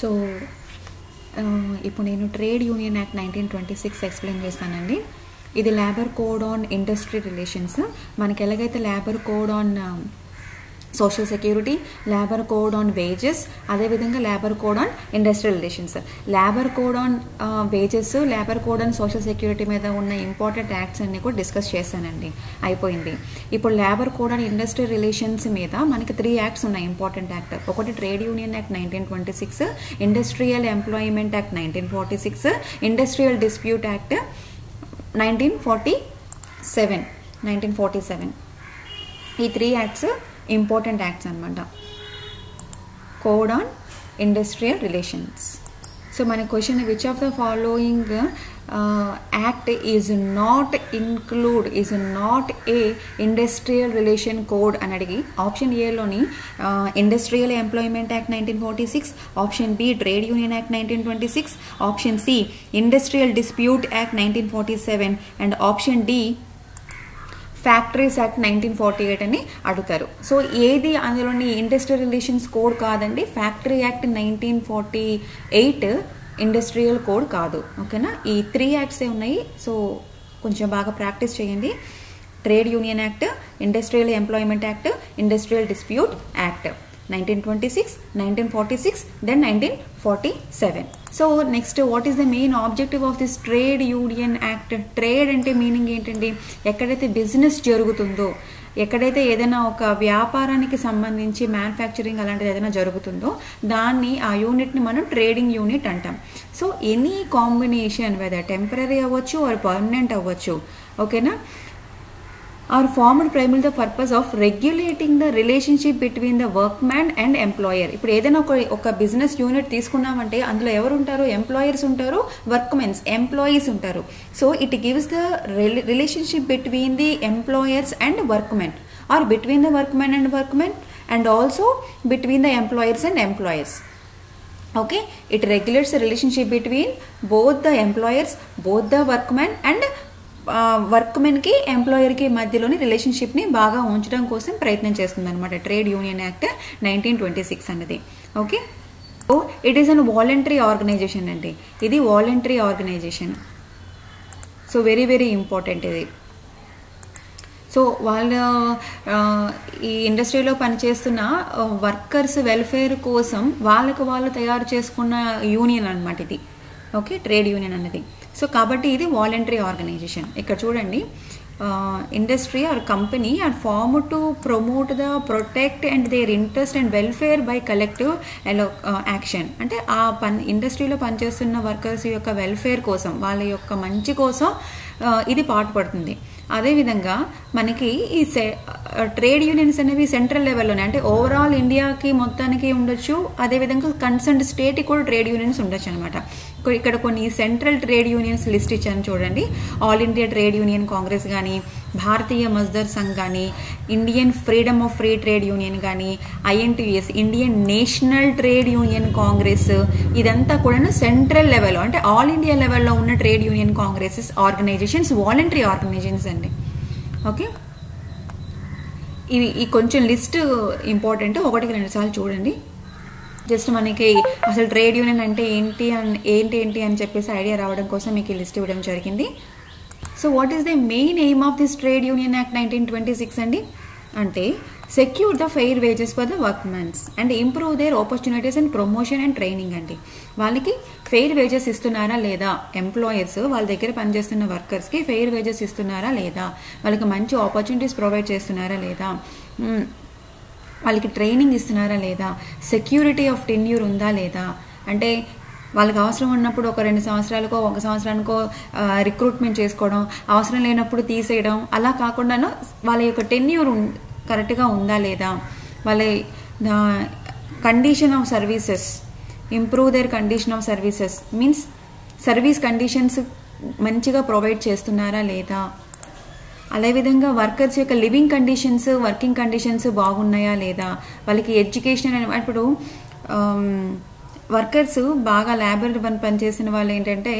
So ఇప్పుడు నేను trade union act 1926 explain చేస్తానండి. ఇది labour code on industry relations. మనకి ఎలాగైతే labour code on social security, labour code on wages, అదేవిధంగా labour code on industrial relations. Labour code on wages, labour code on social security మీద ఉన్న important acts అన్ని కూడా discuss చేశానండి, అయిపోయింది. ఇప్పుడు labour code on industrial relations మీద మనకి 3 యాక్ట్స్ ఉన్నాయి, ఇంపార్టెంట్ యాక్ట్. ఒకటి trade union act 1926, industrial employment act 1946, industrial dispute act 1947. ఈ 3 యాక్ట్స్ ఇంపార్టెంట్ యాక్ట్స్ అనమాట. Code on industrial relations. So మన question, which of the following act is not a industrial relation code అని అడిగి, option ఏలోని industrial employment act 1946, option B trade union act 1926, option C industrial dispute act 1947 and option D factories act 1948 అని అడుగుతారు. So ఏది అందులోని industrial relations code కాదండి, factory act 1948 industrial code కాదు. ఓకేనా, ఈ 3 యాక్ట్సే ఉన్నాయి. సో కొంచెం బాగా ప్రాక్టీస్ చేయండి. Trade union act, industrial employment act, industrial dispute act 1926, 1946, then 1947. So next, what is the main objective of this trade union act? Trade అంటే meaning ఏంటండి? ఎక్కడైతే బిజినెస్ జరుగుతుందో, ఎక్కడైతే ఏదైనా ఒక వ్యాపారానికి సంబంధించి మ్యానుఫ్యాక్చరింగ్ అలాంటిది ఏదైనా జరుగుతుందో దాన్ని, ఆ యూనిట్ని మనం ట్రేడింగ్ యూనిట్ అంటాం. So any combination, whether temporary అవ్వచ్చు ఆర్ పర్మనెంట్ అవ్వచ్చు, ఓకేనా, are formed primarily the purpose of regulating the relationship between the workman and employer. ఇప్పుడు ఏదైనా ఒక బిజినెస్ యూనిట్ తీసుకున్నామంటే అందులో ఎవరు ఉంటారు? ఎంప్లాయర్స్ ఉంటారు, వర్క్మెన్స్ ఎంప్లాయీస్ ఉంటారు. So it gives the relationship between the employers and workmen, or between the workmen and also between the employers and employers. Okay, it regulates the relationship between both the employers, both the workmen and వర్క్మెన్కి ఎంప్లాయర్కి మధ్యలోని రిలేషన్షిప్ని బాగా ఉంచడం కోసం ప్రయత్నం చేస్తుంది అనమాట trade union act 1926 అన్నది. Okay, so it is an voluntary organization అండి, ఇది voluntary organization. So very very important ఇది. సో వాళ్ళ ఈ ఇండస్ట్రీలో పనిచేస్తున్న వర్కర్స్ వెల్ఫేర్ కోసం వాళ్ళకు వాళ్ళు తయారు చేసుకున్న యూనియన్ అనమాట ఇది. ఓకే, ట్రేడ్ యూనియన్ అన్నది. సో కాబట్టి ఇది వాలంటరీ ఆర్గనైజేషన్. ఇక్కడ చూడండి, industry or company or firm to promote the protect and their interest and welfare by collective action. అంటే ఆ ఇండస్ట్రీలో పనిచేస్తున్న వర్కర్స్ యొక్క వెల్ఫేర్ కోసం, వాళ్ళ యొక్క మంచి కోసం ఇది పాటుపడుతుంది. అదేవిధంగా మనకి ఈ ట్రేడ్ యూనియన్స్ అనేవి సెంట్రల్ లెవెల్లోనే, అంటే ఓవరాల్ ఇండియాకి మొత్తానికి ఉండొచ్చు, అదేవిధంగా కన్సర్న్ స్టేట్కి కూడా ట్రేడ్ యూనియన్స్ ఉండొచ్చు అనమాట. ఇక్కడ కొన్ని సెంట్రల్ ట్రేడ్ యూనియన్స్ లిస్ట్ ఇచ్చాను చూడండి. All India trade union congress కానీ, భారతీయ మజ్దూర్ సంఘ్ కానీ, Indian freedom of free trade union కానీ, INTUS Indian national trade union congress, ఇదంతా కూడా సెంట్రల్ లెవెల్లో, అంటే ఆల్ ఇండియా లెవెల్లో ఉన్న trade union congresses organisations, voluntary organisations అండి. ఓకే, ఇవి ఈ కొంచెం లిస్ట్ ఇంపార్టెంట్, 1-2 సార్లు చూడండి. జస్ట్ మనకి అసలు ట్రేడ్ యూనియన్ అంటే ఏంటి అని చెప్పేసి ఐడియా రావడం కోసం మీకు ఈ లిస్ట్ ఇవ్వడం జరిగింది. So what is the main aim of this trade union act 1926 అండి? అంటే secure the fair wages for the workmen's and improve their opportunities and promotion and training అండి. వాళ్ళకి ఫెయిర్ వేజెస్ ఇస్తున్నారా లేదా, ఎంప్లాయర్స్ వాళ్ళ దగ్గర పనిచేస్తున్న వర్కర్స్కి ఫెయిర్ వేజెస్ ఇస్తున్నారా లేదా, వాళ్ళకి మంచి ఆపర్చునిటీస్ ప్రొవైడ్ చేస్తున్నారా లేదా, వాళ్ళకి ట్రైనింగ్ ఇస్తున్నారా లేదా, సెక్యూరిటీ ఆఫ్ టెన్యూర్ ఉందా లేదా, అంటే వాళ్ళకి అవసరం ఉన్నప్పుడు ఒక 2 సంవత్సరాలకో 1 సంవత్సరానికో రిక్రూట్మెంట్ చేసుకోవడం, అవసరం లేనప్పుడు తీసేయడం, అలా కాకుండాను వాళ్ళ యొక్క టెన్యూర్ కరెక్ట్గా ఉందా లేదా, వాళ్ళ condition of services, improve their condition of services means service conditions మంచిగా ప్రొవైడ్ చేస్తున్నారా లేదా, అదేవిధంగా వర్కర్స్ యొక్క లివింగ్ కండిషన్స్, వర్కింగ్ కండిషన్స్ బాగున్నాయా లేదా, వాళ్ళకి ఎడ్యుకేషన్. ఇప్పుడు వర్కర్స్ బాగా లేబర్ పనిచేసిన వాళ్ళు ఏంటంటే,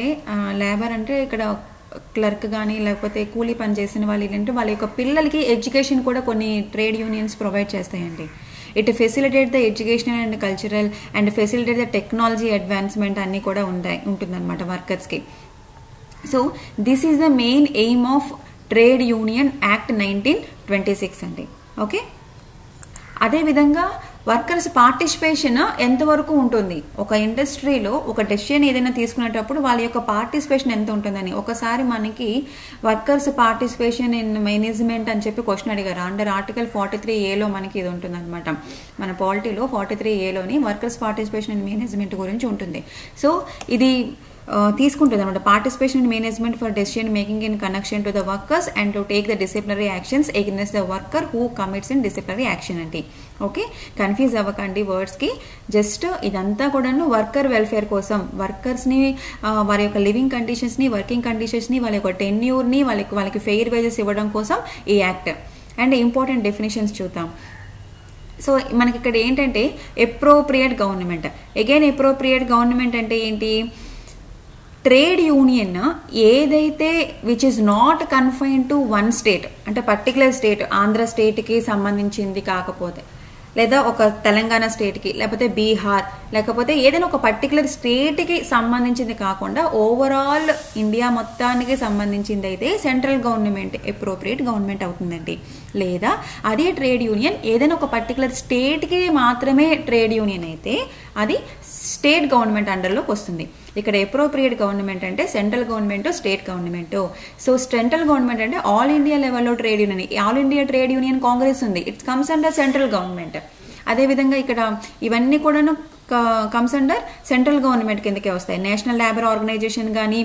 లేబర్ అంటే ఇక్కడ క్లర్క్ కానీ లేకపోతే కూలీ పని చేసిన వాళ్ళు ఏంటంటే వాళ్ళ యొక్క పిల్లలకి ఎడ్యుకేషన్ కూడా కొన్ని ట్రేడ్ యూనియన్స్ ప్రొవైడ్ చేస్తాయండి. It facilitate the educational and cultural and facilitate the technology advancement అన్నీ కూడా ఉంటుందన్నమాట వర్కర్స్కి. So this is the main aim of trade union act 1926 అండి. ఓకే, అదేవిధంగా వర్కర్స్ పార్టిసిపేషన్ ఎంతవరకు ఉంటుంది, ఒక ఇండస్ట్రీలో ఒక డెసిషన్ ఏదైనా తీసుకునేటప్పుడు వాళ్ళ యొక్క పార్టిసిపేషన్ ఎంత ఉంటుందని. ఒకసారి మనకి వర్కర్స్ పార్టిసిపేషన్ ఇన్ మేనేజ్మెంట్ అని చెప్పి క్వశ్చన్ అడిగారు. అండర్ ఆర్టికల్ 43A మనకి ఇది ఉంటుంది అనమాట. మన పాలిటీలో 43A workers participation in management గురించి ఉంటుంది. సో ఇది తీసుకుంటుంది అనమాట. Participation in management for decision making in connection to the workers and to take the disciplinary actions against the worker who commits in disciplinary action అండి. Okay, confuse అవ్వకండి వర్డ్స్కి. Just ఇదంతా కూడాను worker welfare కోసం, వర్కర్స్ని వారి యొక్క లివింగ్ కండిషన్స్ని, వర్కింగ్ కండిషన్స్ని, వాళ్ళ యొక్క టెన్యూర్ని, వాళ్ళకి ఫెయిర్ వేజెస్ ఇవ్వడం కోసం ఈ యాక్ట్. అండ్ ఇంపార్టెంట్ డెఫినేషన్స్ చూద్దాం. సో మనకి ఇక్కడ ఏంటంటే appropriate government. Again appropriate government అంటే ఏంటి, ట్రేడ్ యూనియన్ ఏదైతే which is not confined to one state, అంటే పర్టికులర్ స్టేట్, ఆంధ్ర స్టేట్కి సంబంధించింది కాకపోతే, లేదా ఒక తెలంగాణ స్టేట్కి, లేకపోతే బీహార్, లేకపోతే ఏదైనా ఒక పర్టికులర్ స్టేట్కి సంబంధించింది కాకుండా ఓవరాల్ ఇండియా మొత్తానికి సంబంధించింది అయితే సెంట్రల్ గవర్నమెంట్ అప్రోప్రియేట్ గవర్నమెంట్ అవుతుందండి. లేదా అదే ట్రేడ్ యూనియన్ ఏదైనా ఒక పర్టికులర్ స్టేట్కి మాత్రమే ట్రేడ్ యూనియన్ అయితే అది స్టేట్ గవర్నమెంట్ అండర్లోకి వస్తుంది. ఇక్కడ అప్రోప్రియేట్ గవర్నమెంట్ అంటే central government, state government. So central government అంటే ఆల్ ఇండియా లెవెల్లో trade union, all India trade union congress ఉంది, its comes under central government. అదేవిధంగా ఇక్కడ ఇవన్నీ కూడాను కమ్స్ అండర్ సెంట్రల్ గవర్నమెంట్ కిందకే వస్తాయి. నేషనల్ లేబర్ ఆర్గనైజేషన్ కానీ,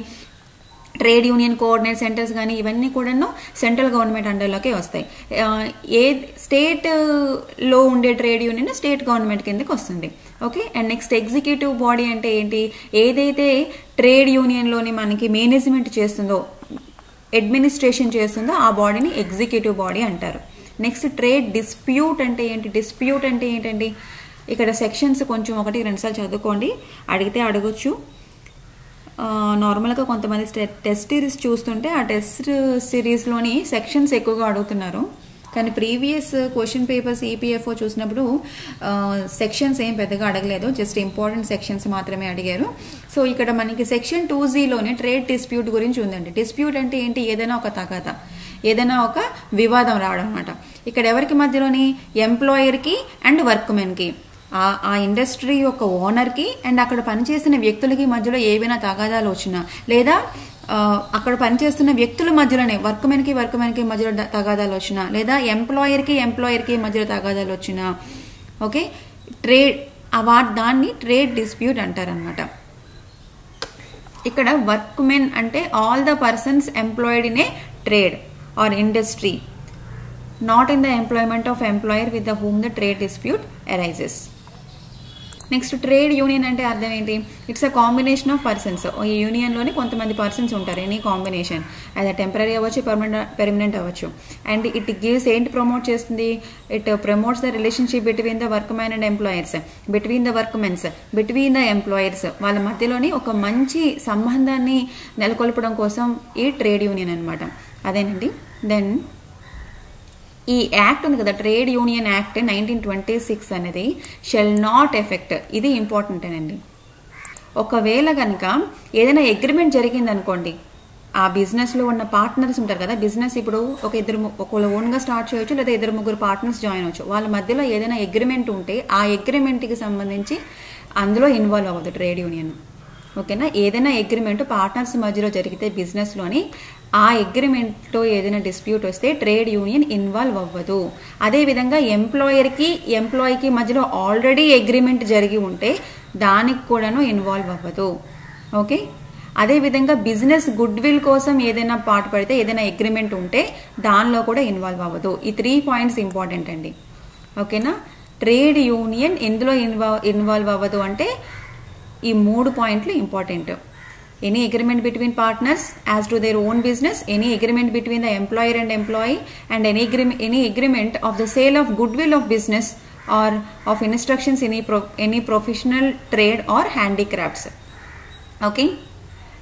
ట్రేడ్ యూనియన్ కోఆర్డినేట్ సెంటర్స్ కానీ ఇవన్నీ కూడాను సెంట్రల్ గవర్నమెంట్ అండర్లోకే వస్తాయి. ఏ స్టేట్లో ఉండే ట్రేడ్ యూనియన్ స్టేట్ గవర్నమెంట్ కిందకి వస్తుంది. Okay, and next executive body అంటే ఏంటి, ఏదైతే ట్రేడ్ యూనియన్లోని మనకి మేనేజ్మెంట్ చేస్తుందో, అడ్మినిస్ట్రేషన్ చేస్తుందో ఆ బాడీని ఎగ్జిక్యూటివ్ బాడీ అంటారు. నెక్స్ట్ ట్రేడ్ డిస్ప్యూట్ అంటే ఏంటి, డిస్ప్యూట్ అంటే ఏంటండి, ఇక్కడ సెక్షన్స్ కొంచెం 1-2 సార్లు చదువుకోండి, అడిగితే అడగొచ్చు. నార్మల్గా కొంతమంది టెస్ట్ సిరీస్ చూస్తుంటే ఆ టెస్ట్ సిరీస్లోని సెక్షన్స్ ఎక్కువగా అడుగుతున్నారు, కానీ ప్రీవియస్ క్వశ్చన్ పేపర్స్ ఈపీఎఫ్ఓ చూసినప్పుడు సెక్షన్స్ ఏం పెద్దగా అడగలేదు, జస్ట్ ఇంపార్టెంట్ సెక్షన్స్ మాత్రమే అడిగారు. సో ఇక్కడ మనకి సెక్షన్ 2Gలోనే ట్రేడ్ డిస్ప్యూట్ గురించి ఉందండి. డిస్ప్యూట్ అంటే ఏంటి, ఏదైనా ఒక తగాదా, ఏదైనా ఒక వివాదం రావడం అనమాట. ఇక్కడ ఎవరికి మధ్యలోని, ఎంప్లాయర్కి అండ్ వర్క్మెన్కి, ఆ ఇండస్ట్రీ యొక్క ఓనర్కి అండ్ అక్కడ పనిచేసిన వ్యక్తులకి మధ్యలో ఏవైనా తగాదాలు వచ్చినా, లేదా అక్కడ పనిచేస్తున్న వ్యక్తుల మధ్యలోనే వర్క్మెన్కి మధ్యలో తగాదాలు వచ్చినా, లేదా ఎంప్లాయర్కి మధ్యలో తగాదాలు వచ్చినా, ఓకే, దాన్ని ట్రేడ్ డిస్ప్యూట్ అంటారనమాట. ఇక్కడ వర్క్మెన్ అంటే all the persons employed in a trade are industry, not in the employment of employer with the whom the trade dispute arises. Next trade union అంటే అర్థం ఏంటి, it's a combination of persons. ఈ యూనియన్లోని కొంతమంది persons ఉంటారు, any combination, అది temporary అవ్వచ్చు, permanent అవ్వచ్చు. And it gives ఏంటి, ప్రమోట్ చేస్తుంది, it promotes the relationship between the workmen and employers, between the workmen's, between the employers, వాళ్ళ మధ్యలోని ఒక మంచి సంబంధాన్ని నెలకొల్పడం కోసం ఈ ట్రేడ్ యూనియన్ అనమాట. అదేనండి. దెన్ ఈ యాక్ట్ ఉంది కదా, ట్రేడ్ యూనియన్ యాక్ట్ 1926 అనేది షెల్ నాట్ ఎఫెక్ట్, ఇది ఇంపార్టెంట్ అండి. ఒకవేళ కనుక ఏదైనా అగ్రిమెంట్ జరిగింది అనుకోండి, ఆ బిజినెస్లో ఉన్న పార్ట్నర్స్ ఉంటారు కదా, బిజినెస్ ఇప్పుడు ఒకళ్ళు ఓన్గా స్టార్ట్ చేయొచ్చు, లేదా 2-3 పార్ట్నర్స్ జాయిన్ అవ్వచ్చు, వాళ్ళ మధ్యలో ఏదైనా అగ్రిమెంట్ ఉంటే ఆ అగ్రిమెంట్కి సంబంధించి అందులో ఇన్వాల్వ్ అవ్వదు ట్రేడ్ యూనియన్. ఓకేనా, ఏదైనా అగ్రిమెంట్ పార్ట్నర్స్ మధ్యలో జరిగితే బిజినెస్లోని ఆ అగ్రిమెంట్లో ఏదైనా డిస్ప్యూట్ వస్తే ట్రేడ్ యూనియన్ ఇన్వాల్వ్ అవ్వదు. అదేవిధంగా ఎంప్లాయీకి మధ్యలో ఆల్రెడీ అగ్రిమెంట్ జరిగి ఉంటే దానికి కూడాను ఇన్వాల్వ్ అవ్వదు. ఓకే, అదేవిధంగా బిజినెస్ గుడ్ విల్ కోసం ఏదైనా పాటుపడితే, ఏదైనా అగ్రిమెంట్ ఉంటే దానిలో కూడా ఇన్వాల్వ్ అవ్వదు. ఈ 3 పాయింట్స్ ఇంపార్టెంట్ అండి. ఓకేనా, ట్రేడ్ యూనియన్ ఎందులో ఇన్వాల్వ్ అవ్వదు అంటే ఈ 3 పాయింట్లు important. Any agreement between partners as to their own business, any agreement between the employer and employee, and any agreement of the sale of goodwill of business or of instructions in any professional trade or handicrafts. Okay,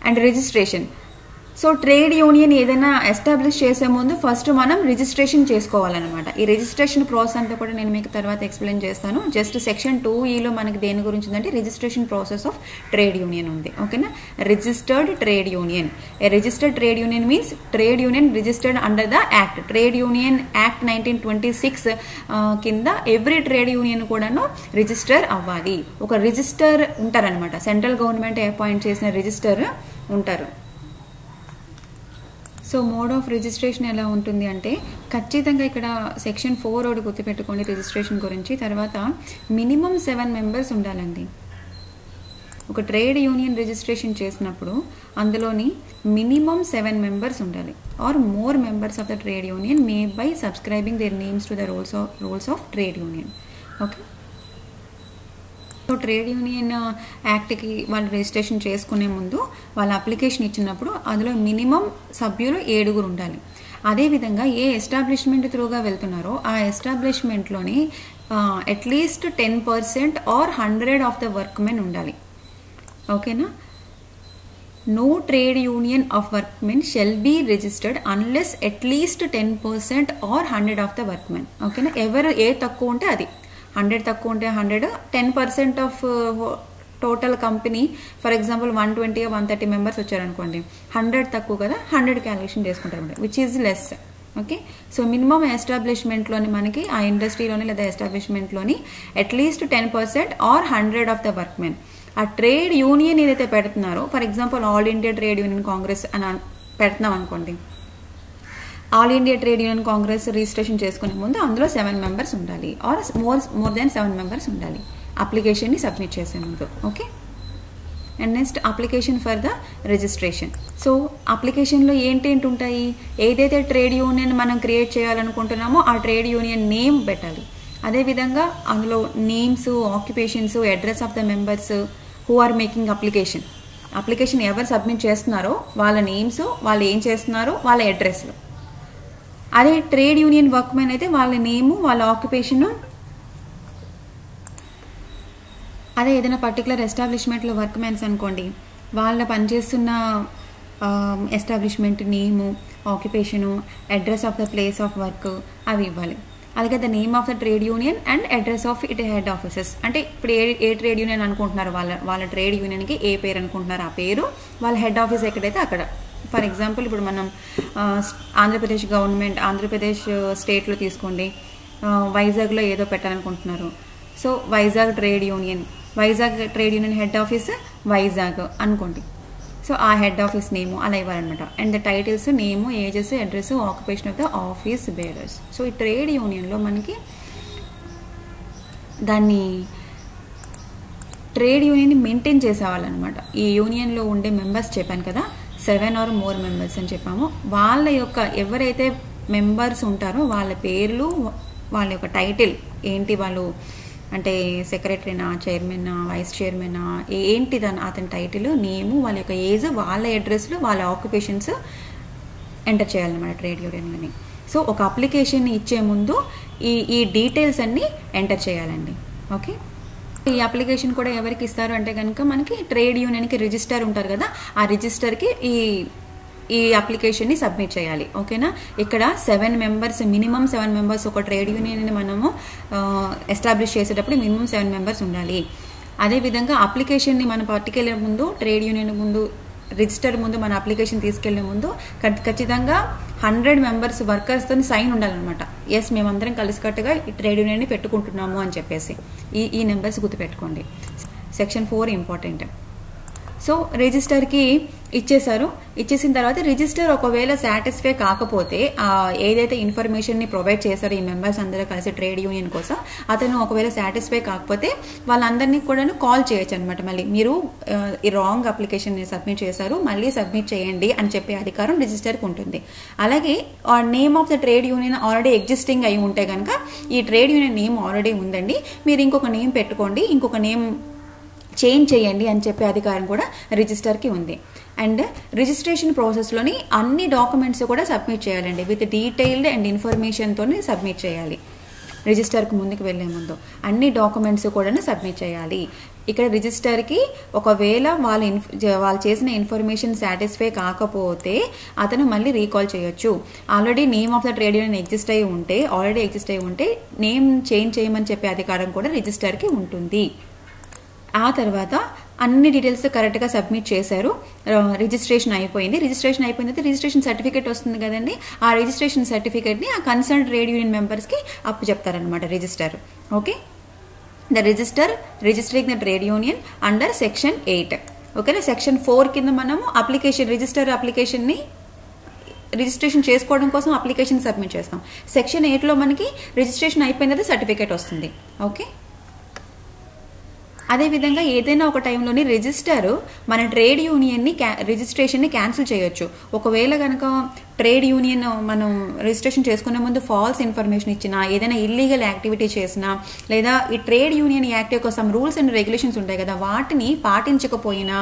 and registration. So trade union ఏదైనా establish చేసే ముందు first మనం registration చేసుకోవాలన్నమాట. ఈ registration process అంతా కూడా నేను మీకు తర్వాత ఎక్స్ప్లెయిన్ చేస్తాను. జస్ట్ సెక్షన్ 2E మనకి దేని గురించి ఉందంటే registration process of trade union ఉంది. ఓకేనా, registered trade union. A registered trade union means trade union registered under the act. Trade union act 1926 కింద ఎవ్రీ ట్రేడ్ యూనియన్ కూడాను రిజిస్టర్ అవ్వాలి. ఒక రిజిస్టర్ ఉంటారనమాట, సెంట్రల్ గవర్నమెంట్ అపాయింట్ చేసిన రిజిస్టర్ ఉంటారు. So mode of registration ఎలా ఉంటుంది అంటే ఖచ్చితంగా ఇక్కడ సెక్షన్ 4 ఒకటి గుర్తుపెట్టుకోండి రిజిస్ట్రేషన్ గురించి. తర్వాత మినిమం 7 మెంబర్స్ ఉండాలండి. ఒక ట్రేడ్ యూనియన్ రిజిస్ట్రేషన్ చేసినప్పుడు అందులోని మినిమం 7 మెంబర్స్ ఉండాలి. Or more members of the trade union may by subscribing their names to the rules of trade union. Okay, so trade union యాక్ట్కి వాళ్ళు రిజిస్ట్రేషన్ చేసుకునే ముందు వాళ్ళ అప్లికేషన్ ఇచ్చినప్పుడు అందులో మినిమం సభ్యులు 7 ఉండాలి. అదేవిధంగా ఏ ఎస్టాబ్లిష్మెంట్ త్రూగా వెళ్తున్నారో ఆ ఎస్టాబ్లిష్మెంట్లోని at least 10% or 100 of the workmen ఉండాలి. ఓకేనా, no trade union of workmen shall be registered unless at least 10% or 100 of the workmen. ఓకేనా, ఎవరు ఏ తక్కువ ఉంటే అది, 100 తక్కువ ఉంటే 100, 10% of total company for example 120 130 members వచ్చారనుకోండి, 100 తక్కువ కదా, 100 క్యాలిక్యులేషన్ చేసుకుంటారు అనమాట, which is less. Okay, so minimum ఎస్టాబ్లిష్మెంట్లోని మనకి ఆ ఇండస్ట్రీలోని లేదా ఎస్టాబ్లిష్మెంట్లోని at least 10% or 100 of the workmen. ఆ ట్రేడ్ యూనియన్ ఏదైతే పెడుతున్నారో, for example all India trade union congress అని పెడుతున్నాం అనుకోండి, all India trade union congress registration చేసుకునే ముందు అందులో 7 మెంబర్స్ ఉండాలి ఆర్ మోర్ దెన్ 7 మెంబర్స్ ఉండాలి అప్లికేషన్ని సబ్మిట్ చేసే ముందు. Okay, and next application for the registration. So అప్లికేషన్లో ఏంటేంటి ఉంటాయి, ఏదైతే ట్రేడ్ యూనియన్ మనం క్రియేట్ చేయాలనుకుంటున్నామో ఆ ట్రేడ్ యూనియన్ నేమ్ పెట్టాలి. అదేవిధంగా అందులో names, occupations, address of the members who are making application ఎవరు సబ్మిట్ చేస్తున్నారో వాళ్ళ నేమ్స్, వాళ్ళు ఏం చేస్తున్నారో వాళ్ళ అడ్రస్లు. అదే ట్రేడ్ యూనియన్ వర్క్మెన్ అయితే వాళ్ళ నేము, వాళ్ళ ఆక్యుపేషన్. అదే ఏదైనా పర్టికులర్ ఎస్టాబ్లిష్మెంట్లో వర్క్మెన్స్ అనుకోండి, వాళ్ళ పనిచేస్తున్న establishment name, occupation, address of the place of work అవి ఇవ్వాలి. అలాగే the name of the trade union and address of it head offices. అంటే ఇప్పుడు ఏ ట్రేడ్ యూనియన్ అనుకుంటున్నారు, వాళ్ళ ట్రేడ్ యూనియన్కి ఏ పేరు అనుకుంటున్నారు ఆ పేరు, వాళ్ళ హెడ్ ఆఫీస్ ఎక్కడైతే అక్కడ. ఫర్ ఎగ్జాంపుల్ ఇప్పుడు మనం ఆంధ్రప్రదేశ్ గవర్నమెంట్, ఆంధ్రప్రదేశ్ స్టేట్లో తీసుకోండి, వైజాగ్లో ఏదో పెట్టాలనుకుంటున్నారు. So Vizag trade union head office Vizag అనుకోండి. సో ఆ హెడ్ ఆఫీస్ నేము అలా ఇవ్వాలన్నమాట. And the titles, name, ages, address, occupation of the office bearers. So ఈ ట్రేడ్ యూనియన్లో మనకి దాన్ని ట్రేడ్ యూనియన్ని మెయింటైన్ చేసేవాళ్ళనమాట. ఈ యూనియన్లో ఉండే మెంబర్స్ చెప్పాను కదా, 7 ఆర్ మోర్ మెంబర్స్ అని చెప్పాము. వాళ్ళ యొక్క ఎవరైతే మెంబర్స్ ఉంటారో వాళ్ళ పేర్లు, వాళ్ళ యొక్క టైటిల్ ఏంటి, వాళ్ళు అంటే సెక్రటరీనా, చైర్మన్నా, వైస్ చైర్మన్నా, ఏంటి అతని టైటిల్, నేము, వాళ్ళ యొక్క ఏజ్, వాళ్ళ అడ్రస్లు, వాళ్ళ ఆక్యుపేషన్స్ ఎంటర్ చేయాలన్నమాట ట్రేడ్ యూనియన్లని. సో ఒక అప్లికేషన్ ఇచ్చే ముందు ఈ డీటెయిల్స్ అన్నీ ఎంటర్ చేయాలండి. ఓకే, ఈ అప్లికేషన్ కూడా ఎవరికి ఇస్తారు అంటే కనుక మనకి ట్రేడ్ యూనియన్కి రిజిస్టర్ ఉంటారు కదా, ఆ రిజిస్టర్కి ఈ అప్లికేషన్ని సబ్మిట్ చేయాలి. ఓకేనా, ఇక్కడ 7 మెంబర్స్, మినిమం 7 మెంబర్స్ ఒక ట్రేడ్ యూనియన్ని మనము ఎస్టాబ్లిష్ చేసేటప్పుడు మినిమం 7 మెంబర్స్ ఉండాలి. అదేవిధంగా అప్లికేషన్ని మనం పట్టుకెళ్లే ముందు, ట్రేడ్ యూనియన్ ముందు, రిజిస్టర్ ముందు మన అప్లికేషన్ తీసుకెళ్లే ముందు ఖచ్చితంగా 100 మెంబర్స్ వర్కర్స్తో సైన్ ఉండాలన్నమాట. ఎస్, మేమందరం కలిసికట్టుగా ఈ ట్రేడ్ యూనియన్ని పెట్టుకుంటున్నాము అని చెప్పేసి ఈ నెంబర్స్ గుర్తుపెట్టుకోండి. Section 4 important. సో రిజిస్టర్కి ఇచ్చేసిన తర్వాత రిజిస్టర్ ఒకవేళ సాటిస్ఫై కాకపోతే ఏదైతే ఇన్ఫర్మేషన్ని ప్రొవైడ్ చేశారో ఈ మెంబర్స్ అందరూ కలిసి ట్రేడ్ యూనియన్ కోసం, అతను ఒకవేళ సాటిస్ఫై కాకపోతే వాళ్ళందరినీ కూడా కాల్ చేయొచ్చు అనమాట. మళ్ళీ మీరు ఈ రాంగ్ అప్లికేషన్ సబ్మిట్ చేశారు, మళ్ళీ సబ్మిట్ చేయండి అని చెప్పే అధికారం రిజిస్టర్కి ఉంటుంది. అలాగే name of the trade union already existing అయి ఉంటే కనుక, ఈ ట్రేడ్ యూనియన్ నేమ్ ఆల్రెడీ ఉందండి, మీరు ఇంకొక నేమ్ పెట్టుకోండి, ఇంకొక నేమ్ చేంజ్ చేయండి అని చెప్పే అధికారం కూడా రిజిస్టర్కి ఉంది. అండ్ రిజిస్ట్రేషన్ ప్రాసెస్లోని అన్ని డాక్యుమెంట్స్ కూడా సబ్మిట్ చేయాలండి, విత్ డీటెయిల్డ్ అండ్ ఇన్ఫర్మేషన్తో సబ్మిట్ చేయాలి. రిజిస్టర్కి ముందుకు వెళ్లే ముందు అన్ని డాక్యుమెంట్స్ కూడా సబ్మిట్ చేయాలి. ఇక్కడ రిజిస్టర్కి ఒకవేళ వాళ్ళు చేసిన ఇన్ఫర్మేషన్ సాటిస్ఫై కాకపోతే అతను మళ్ళీ రీకాల్ చేయొచ్చు. Already name of the trade union already exist అయి ఉంటే నేమ్ చేంజ్ చేయమని చెప్పే అధికారం కూడా రిజిస్టర్కి ఉంటుంది. ఆ తర్వాత అన్ని డీటెయిల్స్ కరెక్ట్గా సబ్మిట్ చేశారు, రిజిస్ట్రేషన్ అయిపోయింది. రిజిస్ట్రేషన్ అయిపోయిన తర్వాత రిజిస్ట్రేషన్ సర్టిఫికేట్ వస్తుంది కదండి, ఆ రిజిస్ట్రేషన్ సర్టిఫికేట్ని ఆ కన్సర్న్ ట్రేడ్ యూనియన్ మెంబర్స్కి అప్పు చెప్తారనమాట register. Okay, the registering the trade union under section 8. ఓకేనా, సెక్షన్ 4 కింద మనము రిజిస్ట్రేషన్ చేసుకోవడం కోసం అప్లికేషన్ సబ్మిట్ చేస్తాం. సెక్షన్ 8లో మనకి రిజిస్ట్రేషన్ అయిపోయిన తర్వాత సర్టిఫికేట్ వస్తుంది. ఓకే, అదేవిధంగా ఏదైనా ఒక టైంలోని రిజిస్టర్ మన ట్రేడ్ యూనియన్ని రిజిస్ట్రేషన్ని క్యాన్సిల్ చేయొచ్చు. ఒకవేళ కనుక ట్రేడ్ యూనియన్ మనం రిజిస్ట్రేషన్ చేసుకునే ముందు ఫాల్స్ ఇన్ఫర్మేషన్ ఇచ్చినా, ఏదైనా ఇల్లీగల్ యాక్టివిటీ చేసినా, లేదా ఈ ట్రేడ్ యూనియన్ యాక్ట్ యొక్క సమ్ రూల్స్ అండ్ రెగ్యులేషన్స్ ఉంటాయి కదా, వాటిని పాటించకపోయినా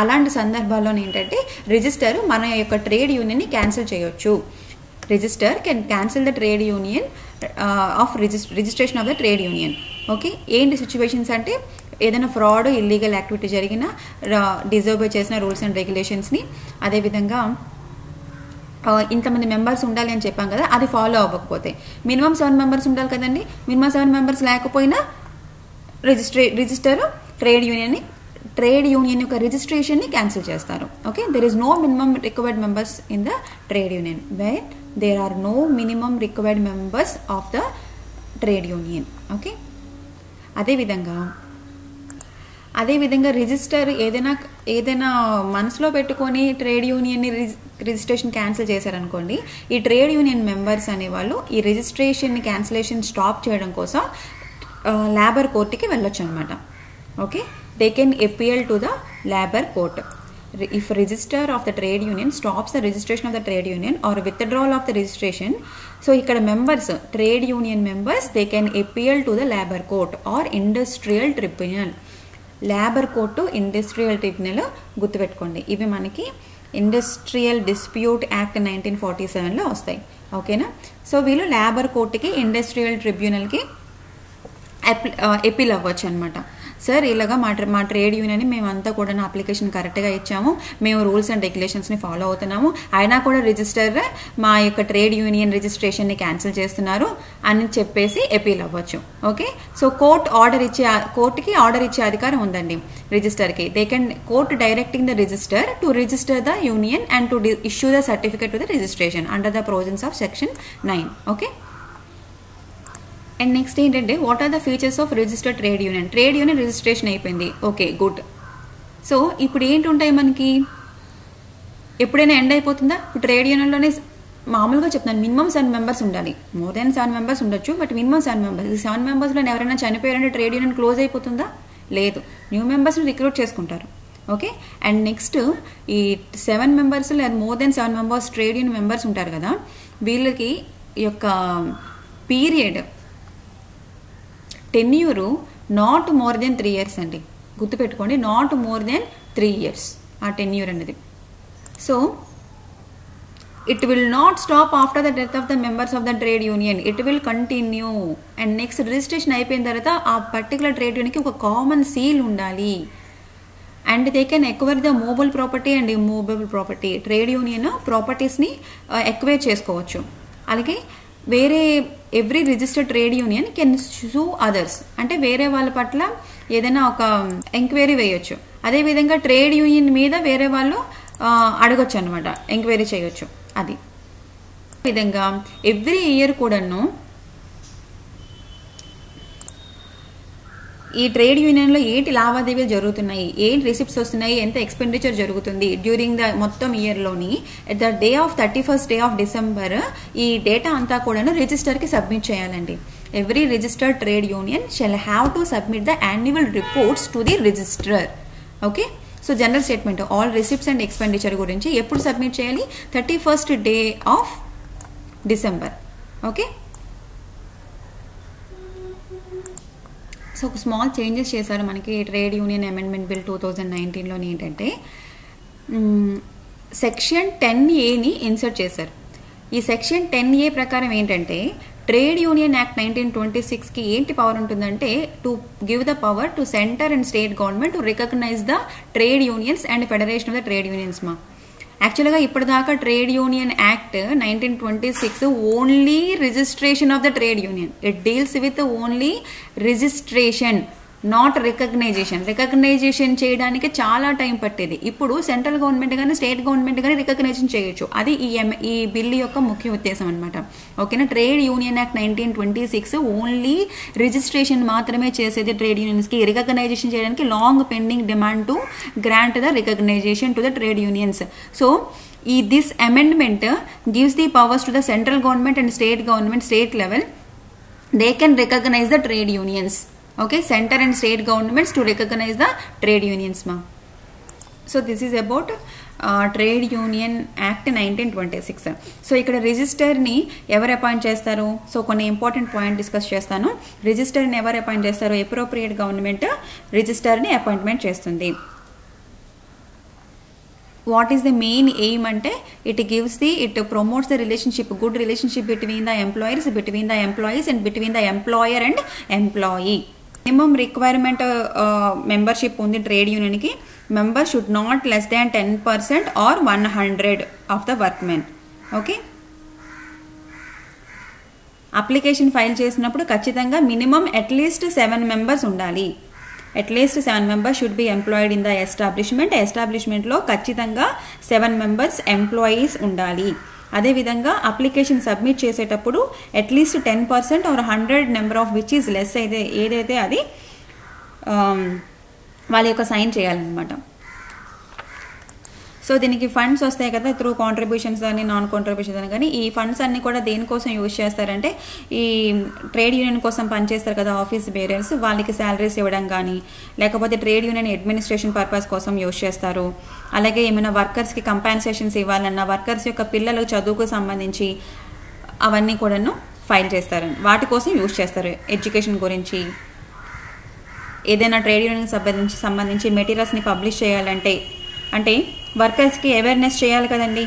అలాంటి సందర్భాల్లో ఏంటంటే రిజిస్టర్ మన యొక్క ట్రేడ్ యూనియన్ని క్యాన్సిల్ చేయొచ్చు. Register can cancel the trade union of registration of the trade union. Okay, ఏంటి సిచ్యువేషన్స్ అంటే ఏదైనా ఫ్రాడ్, ఇల్లీగల్ యాక్టివిటీ జరిగినా, డిజోబే చేసిన రూల్స్ అండ్ రెగ్యులేషన్స్ని, అదేవిధంగా ఇంతమంది మెంబర్స్ ఉండాలి అని చెప్పాం కదా, అది ఫాలో అవ్వకపోతే మినిమం 7 మెంబర్స్ ఉండాలి కదండి. మినిమం 7 మెంబర్స్ లేకపోయినా రిజిస్టర్ ట్రేడ్ యూనియన్ యొక్క రిజిస్ట్రేషన్ని క్యాన్సిల్ చేస్తారు. Okay, there is no minimum required members in the trade union where there are no minimum required members of the trade union. Okay, అదేవిధంగా register ఏదైనా మనసులో పెట్టుకొని ట్రేడ్ యూనియన్ని రిజిస్ట్రేషన్ క్యాన్సిల్ చేశారనుకోండి, ఈ trade union members అనేవాళ్ళు ఈ రిజిస్ట్రేషన్ని cancellation stop చేయడం కోసం లేబర్ కోర్టుకి వెళ్ళొచ్చు అనమాట. Okay, they can appeal to the labour court. If register of the trade union stops the registration of the trade union or withdrawal of the registration, so ikkada members, trade union members, they can appeal to the labor court or industrial tribunal. Labour court, industrial tribunal గుర్తుపెట్టుకోండి, ఇవి మనకి industrial dispute act 1947లో వస్తాయి. ఓకేనా, so వీళ్ళు labour కోర్టుకి, industrial ట్రిబ్యునల్కి appeal అవ్వచ్చు అనమాట. Sir ఇలాగా మా ట్రేడ్ యూనియన్ని మేమంతా కూడా అప్లికేషన్ కరెక్ట్గా ఇచ్చాము, మేము రూల్స్ అండ్ రెగ్యులేషన్స్ని ఫాలో అవుతున్నాము, అయినా కూడా రిజిస్టర్ మా యొక్క ట్రేడ్ యూనియన్ రిజిస్ట్రేషన్ని క్యాన్సిల్ చేస్తున్నారు అని చెప్పేసి అపీల్ అవ్వచ్చు. ఓకే, సో కోర్టుకి ఆర్డర్ ఇచ్చే అధికారం ఉందండి రిజిస్టర్కి. They can court directing the register to register the union and to issue the certificate to the registration under the provisions of section 9. Okay, and next ఏంటంటే what are the features of registered trade union. Trade union registration అయిపోయింది, okay good. So ఇప్పుడు ఏంటి ఉంటాయి మనకి, ఎప్పుడైనా end అయిపోతుందా? Trade యూనియన్లోనే మామూలుగా చెప్తున్నాను, మినిమం 7 మెంబర్స్ ఉండాలి. మోర్ దెన్ 7 మెంబర్స్ ఉండొచ్చు, బట్ మినిమం 7 మెంబర్స్. ఈ 7 మెంబర్స్లో ఎవరైనా చనిపోయారంటే ట్రేడ్ యూనియన్ క్లోజ్ అయిపోతుందా? లేదు, న్యూ మెంబర్స్ని రిక్రూట్ చేసుకుంటారు. ఓకే, అండ్ నెక్స్ట్ ఈ 7 మెంబర్స్ లేదా more than 7 members trade union members ఉంటారు కదా, వీళ్ళకి యొక్క period tenure not more than 3 years అండి, గుర్తుపెట్టుకోండి, నాట్ మోర్ దెన్ 3 years ఆ టెన్యూర్ అనేది. So it will not stop after the death of the members of the trade union, it will continue. And next registration అయిపోయిన తర్వాత ఆ particular trade యూనియన్కి ఒక common seal ఉండాలి. And they can acquire the movable property and immovable property. Trade union ప్రాపర్టీస్ని acquire చేసుకోవచ్చు. అలాగే every registered trade union can sue others, అంటే వేరే వాళ్ళ పట్ల ఏదైనా ఒక ఎంక్వైరీ వేయొచ్చు. అదేవిధంగా ట్రేడ్ యూనియన్ మీద వేరే వాళ్ళు అడగొచ్చు అనమాట, ఎంక్వైరీ చేయొచ్చు. అది విధంగా ఎవ్రీ ఇయర్ కూడాను ఈ ట్రేడ్ యూనియన్లో ఏంటి లావాదేవీలు జరుగుతున్నాయి, ఏంటి రిసిప్ట్స్ వస్తున్నాయి, ఎంత ఎక్స్పెండిచర్ జరుగుతుంది డ్యూరింగ్ ద మొత్తం ఇయర్లోని at the day of 31st day of December ఈ డేటా అంతా కూడాను రిజిస్టర్కి సబ్మిట్ చేయాలండి. Every registered trade union shall have to submit the annual reports to the registrar. Okay, so general statement all receipts and expenditure గురించి ఎప్పుడు submit చేయాలి? 31st day of December. Okay, so ఒక small changes చేశారు మనకి trade union amendment bill 2019లోని. ఏంటంటే section 10A insert చేశారు. ఈ సెక్షన్ 10A ప్రకారం ఏంటంటే ట్రేడ్ యూనియన్ యాక్ట్ 1926కి ఏంటి పవర్ ఉంటుందంటే to give the power to centre and state government to recognize the trade unions and federation of the trade unions మా. యాక్చువల్గా ఇప్పటిదాకా trade union act 1926 only registration of the trade union. It deals with only registration, not recognization చేయడానికి చాలా time పట్టేది. ఇప్పుడు central government కానీ state government కానీ recognization చేయొచ్చు. అది ఈ బిల్లు యొక్క ముఖ్య ఉద్దేశం అనమాట. ఓకేనా. Trade union act 1926 only registration మాత్రమే చేసేది ట్రేడ్ యూనియన్స్ కి. రికగ్నైజేషన్ చేయడానికి long pending demand to grant the recognition to the trade unions. So this amendment gives the powers to the central government and state level. They can recognize the trade unions. Okay, center and state governments to recognize the trade unions ma. So this is about trade union act 1926. So ఇక్కడ రిజిస్టర్ని ఎవరు appoint చేస్తారు? So కొన్ని important point discuss చేస్తాను. రిజిస్టర్ని ఎవరు appoint చేస్తారు? Appropriate government రిజిస్టర్ని appointment చేస్తుంది. What is the main aim అంటే it promotes the relationship, good relationship between the employers, between the employees and between the employer and employee. Minimum requirement membership ఉంది ట్రేడ్ యూనియన్కి. Member should not less than 10% or 100 of the workmen. Okay. Application file చేసినప్పుడు ఖచ్చితంగా minimum at least 7 members ఉండాలి. At least 7 members should be employed in the ఎస్టాబ్లిష్మెంట్లో ఖచ్చితంగా 7 members employees ఉండాలి. అదేవిధంగా అప్లికేషన్ సబ్మిట్ చేసేటప్పుడు at least 10% or 100 number of which is less అయితే ఏదైతే అది వాళ్ళ యొక్క సైన్ చేయాలన్నమాట. సో దీనికి ఫండ్స్ వస్తాయి కదా త్రూ కాంట్రిబ్యూషన్స్ అని, నాన్ కాంట్రిబ్యూషన్స్ అని. కానీ ఈ ఫండ్స్ అన్ని కూడా దేనికోసం యూజ్ చేస్తారంటే ఈ ట్రేడ్ యూనియన్ కోసం పనిచేస్తారు కదా ఆఫీస్ బేరర్స్, వాళ్ళకి శాలరీస్ ఇవ్వడం కానీ, లేకపోతే ట్రేడ్ యూనియన్ అడ్మినిస్ట్రేషన్ పర్పస్ కోసం యూజ్ చేస్తారు. అలాగే ఏమైనా వర్కర్స్కి కంపెన్సేషన్స్ ఇవ్వాలన్నా, వర్కర్స్ యొక్క పిల్లల చదువుకు సంబంధించి అవన్నీ కూడాను ఫైల్ చేస్తారు. వాటి కోసం యూజ్ చేస్తారు. ఎడ్యుకేషన్ గురించి ఏదైనా ట్రేడ్ యూనియన్కి సంబంధించి మెటీరియల్స్ని పబ్లిష్ చేయాలంటే, అంటే వర్కర్స్కి అవేర్నెస్ చేయాలి కదండి.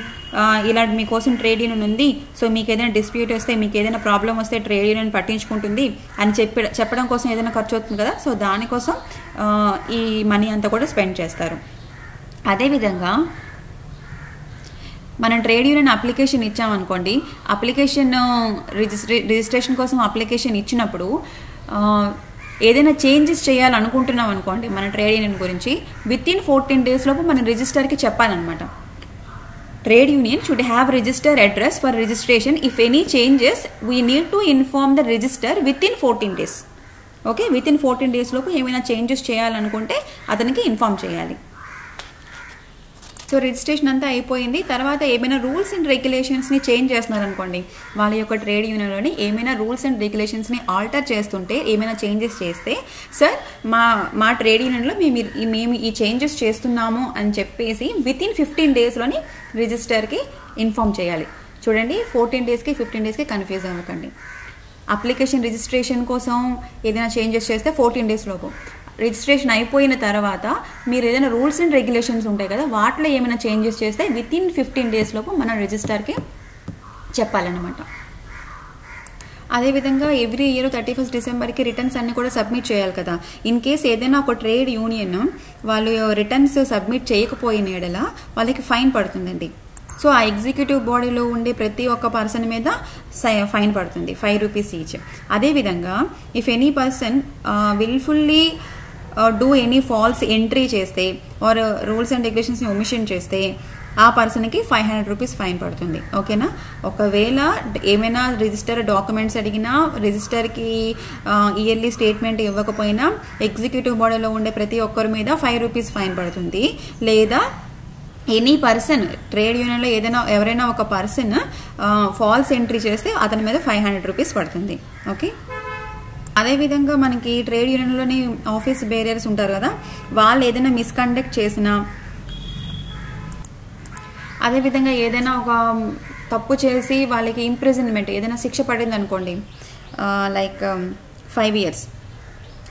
ఇలా మీకోసం ట్రేడ్ యూనియన్ ఉంది, సో మీకు ఏదైనా డిస్ప్యూట్ వస్తే, మీకు ఏదైనా ప్రాబ్లం వస్తే ట్రేడ్ యూనియన్ పట్టించుకుంటుంది అని చెప్పడం కోసం ఏదైనా ఖర్చు అవుతుంది కదా. సో దానికోసం ఈ మనీ అంతా కూడా స్పెండ్ చేస్తారు. అదేవిధంగా మనం ట్రేడ్ యూనియన్ అప్లికేషన్ ఇచ్చామనుకోండి, అప్లికేషన్ రిజిస్ట్రేషన్ కోసం అప్లికేషన్ ఇచ్చినప్పుడు ఏదైనా చేంజెస్ చేయాలనుకుంటున్నాం అనుకోండి మన ట్రేడ్ యూనియన్ గురించి, వితిన్ 14 days లోపు మనం రిజిస్టర్కి చెప్పాలన్నమాట. Trade union should have register address for registration. If any changes we need to inform the register within 14 days. Okay, within 14 days లోపు ఏమైనా చేంజెస్ చేయాలనుకుంటే అతనికి ఇన్ఫార్మ్ చేయాలి. సో రిజిస్ట్రేషన్ అంతా అయిపోయింది. తర్వాత ఏమైనా రూల్స్ అండ్ రెగ్యులేషన్స్ని చేంజ్ చేస్తున్నారనుకోండి, వాళ్ళ యొక్క ట్రేడ్ యూనియన్లోని ఏమైనా రూల్స్ అండ్ రెగ్యులేషన్స్ని ఆల్టర్ చేస్తుంటే, ఏమైనా చేంజెస్ చేస్తే, సార్ మా ట్రేడ్ యూనియన్లో మేము ఈ చేంజెస్ చేస్తున్నాము అని చెప్పేసి వితిన్ 15 daysలోని రిజిస్టర్కి ఇన్ఫార్మ్ చేయాలి. చూడండి, 14 daysకి 15 daysకి కన్ఫ్యూజ్ అవ్వకండి. అప్లికేషన్ రిజిస్ట్రేషన్ కోసం ఏదైనా చేంజెస్ చేస్తే 14 days లోపు, రిజిస్ట్రేషన్ అయిపోయిన తర్వాత మీరు ఏదైనా రూల్స్ అండ్ రెగ్యులేషన్స్ ఉంటాయి కదా, వాటిలో ఏమైనా చేంజెస్ చేస్తే వితిన్ 15 days లోపు మనం రిజిస్టర్కి చెప్పాలన్నమాట. అదేవిధంగా ఎవ్రీ ఇయర్ 31st Decemberకి రిటర్న్స్ అన్ని కూడా సబ్మిట్ చేయాలి కదా. ఇన్ కేస్ ఏదైనా ఒక ట్రేడ్ యూనియన్ వాళ్ళు రిటర్న్స్ సబ్మిట్ చేయకపోయిన ఎడల వాళ్ళకి ఫైన్ పడుతుందండి. సో ఆ ఎగ్జిక్యూటివ్ బాడీలో ఉండే ప్రతి ఒక్క పర్సన్ మీద ఫైన్ పడుతుంది, 5 rupees ఈచ్. అదేవిధంగా if any person wilfully do any false entry చేస్తే ఆర్ రూల్స్ అండ్ రెగ్యులేషన్స్ని ఒమిషన్ చేస్తే ఆ పర్సన్కి 500 rupees ఫైన్ పడుతుంది. ఓకేనా. ఒకవేళ ఏమైనా రిజిస్టర్ డాక్యుమెంట్స్ అడిగినా, రిజిస్టర్కి ఇయర్లీ స్టేట్మెంట్ ఇవ్వకపోయినా ఎగ్జిక్యూటివ్ బాడీలో ఉండే ప్రతి ఒక్కరి మీద 5 rupees ఫైన్ పడుతుంది. లేదా ఎనీ పర్సన్ ట్రేడ్ యూనియన్లో ఎవరైనా ఒక పర్సన్ ఫాల్స్ ఎంట్రీ చేస్తే అతని మీద 500 rupees పడుతుంది. ఓకే. అదేవిధంగా మనకి ట్రేడ్ యూనియన్లోని ఆఫీస్ బేరర్స్ ఉంటారు కదా, వాళ్ళు ఏదైనా మిస్కండక్ట్ చేసినా, అదేవిధంగా ఏదైనా ఒక తప్పు చేసి వాళ్ళకి ఇంప్రిజన్మెంట్ ఏదైనా శిక్ష పడింది అనుకోండి, లైక్ 5 years,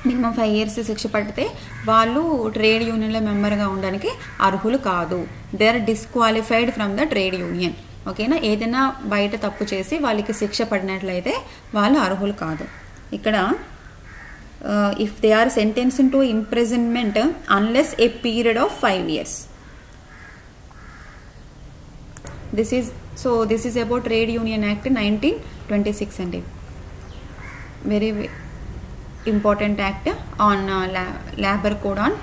మినిమం 5 years శిక్ష పడితే వాళ్ళు ట్రేడ్ యూనియన్లో మెంబర్గా ఉండడానికి అర్హులు కాదు. They are disqualified from the trade union. ఓకేనా. ఏదైనా బయట తప్పు చేసి వాళ్ళకి శిక్ష పడినట్లయితే వాళ్ళు అర్హులు కాదు. ఇక్కడ if they are sentenced to imprisonment unless a period of 5 years. This is about trade union act 1926 అండి. Very important act on labour code on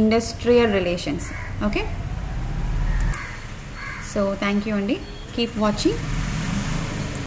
industrial relations. Okay, so thank you అండి. Keep watching.